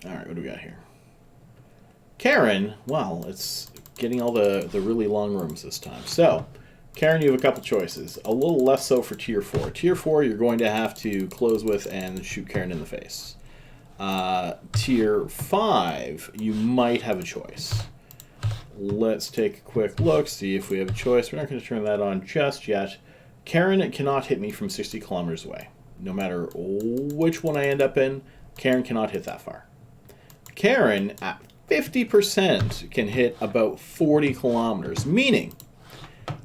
Alright, what do we got here? Karen, well, it's getting all the really long rooms this time. So, Karen, you have a couple choices. A little less so for Tier 4. Tier 4, you're going to have to close with and shoot Karen in the face. Tier 5, you might have a choice. Let's take a quick look, see if we have a choice. We're not going to turn that on just yet. Karen cannot hit me from 60 kilometers away. No matter which one I end up in, Karen cannot hit that far. Karen, at 50%, can hit about 40 kilometers, meaning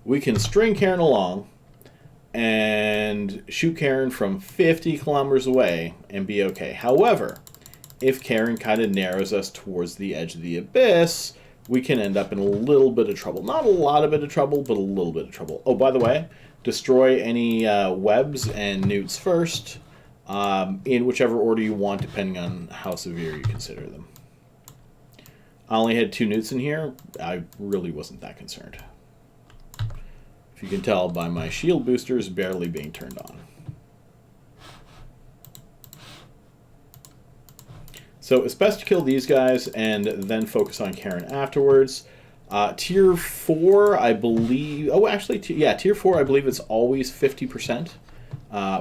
we can string Karen along and shoot Karen from 50 kilometers away and be okay. However, if Karen kind of narrows us towards the edge of the abyss, we can end up in a little bit of trouble. Not a lot of bit of trouble, but a little bit of trouble. Oh, by the way, destroy any webs and newts first, in whichever order you want, depending on how severe you consider them. I only had 2 newts in here. I really wasn't that concerned. If you can tell by my shield boosters barely being turned on. So it's best to kill these guys and then focus on Karen afterwards. Tier 4, I believe... Oh, actually, Tier 4, I believe it's always 50%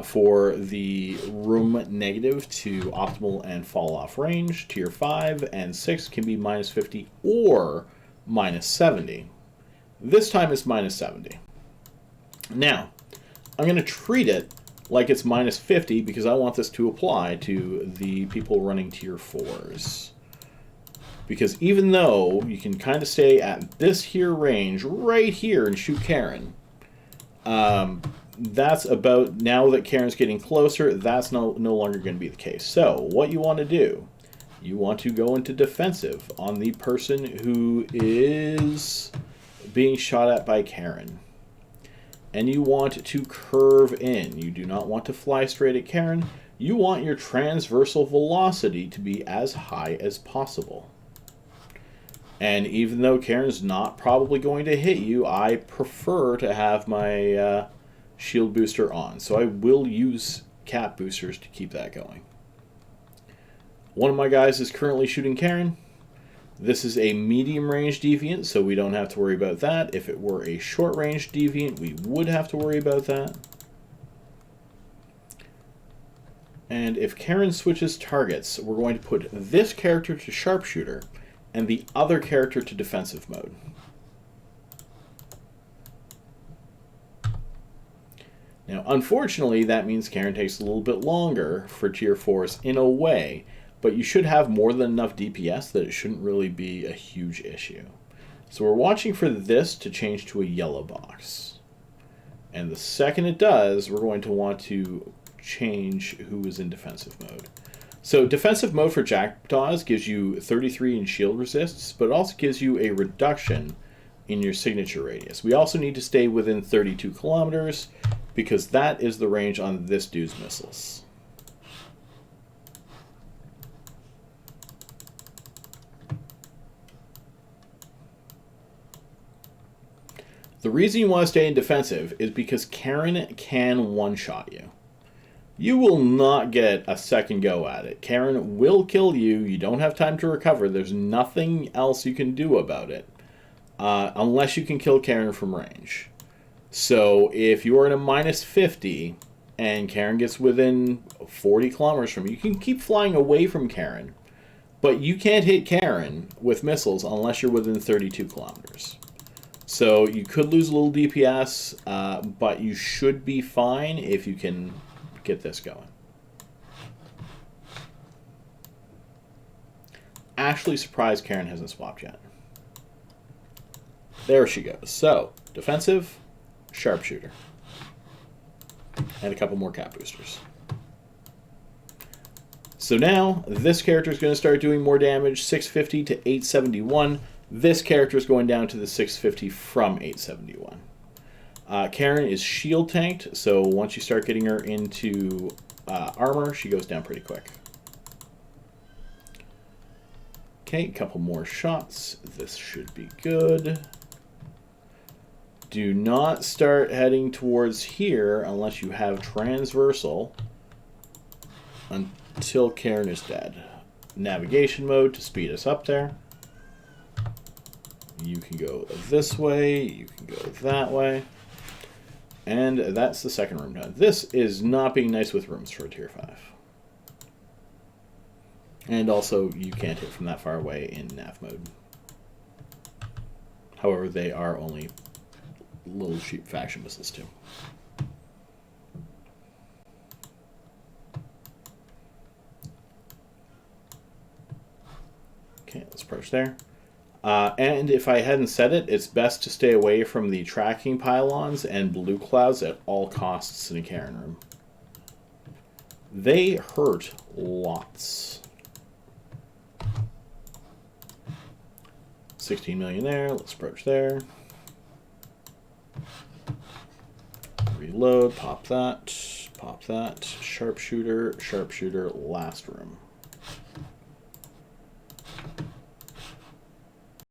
for the room negative to optimal and fall off range. Tier 5 and 6 can be minus 50 or minus 70. This time it's minus 70. Now, I'm going to treat it like it's minus 50 because I want this to apply to the people running Tier 4s. Because even though you can kind of stay at this here range right here and shoot Karen, that's about, now that Karen's getting closer, that's no longer going to be the case. So what you want to do, you want to go into defensive on the person who is being shot at by Karen. And you want to curve in. You do not want to fly straight at Karen. You want your transversal velocity to be as high as possible. And even though Karen's not probably going to hit you, I prefer to have my shield booster on. So I will use cap boosters to keep that going. One of my guys is currently shooting Karen. This is a medium range deviant, so we don't have to worry about that. If it were a short range deviant, we would have to worry about that. And if Karen switches targets, we're going to put this character to sharpshooter and the other character to defensive mode. Now, unfortunately, that means Karen takes a little bit longer for Tier 4s in a way, but you should have more than enough DPS that it shouldn't really be a huge issue. So we're watching for this to change to a yellow box. And the second it does, we're going to want to change who is in defensive mode. So defensive mode for Jackdaws gives you 33 in shield resists, but it also gives you a reduction in your signature radius. We also need to stay within 32 kilometers because that is the range on this dude's missiles. The reason you want to stay in defensive is because Karen can one-shot you. You will not get a second go at it. Karen will kill you. You don't have time to recover. There's nothing else you can do about it unless you can kill Karen from range. So if you are in a minus 50 and Karen gets within 40 kilometers from you, you can keep flying away from Karen, but you can't hit Karen with missiles unless you're within 32 kilometers. So you could lose a little DPS, but you should be fine if you can get this going. Actually surprised Karen hasn't swapped yet. There she goes. So, defensive, sharpshooter. And a couple more cap boosters. So now, this character is going to start doing more damage, 650 to 871. This character is going down to the 650 from 871. Karen is shield tanked, so once you start getting her into armor, she goes down pretty quick. Okay, a couple more shots. This should be good. Do not start heading towards here unless you have transversal until Karen is dead. navigation mode to speed us up there. You can go this way, you can go that way. And that's the second room done. This is not being nice with rooms for a tier 5. And also, you can't hit from that far away in nav mode. However, they are only little cheap faction missiles too. Okay, let's approach there. And if I hadn't said it, it's best to stay away from the tracking pylons and blue clouds at all costs in a Karen room. They hurt lots. 16 million there. Let's approach there. Reload. Pop that. Pop that. Sharpshooter. Sharpshooter. Last room.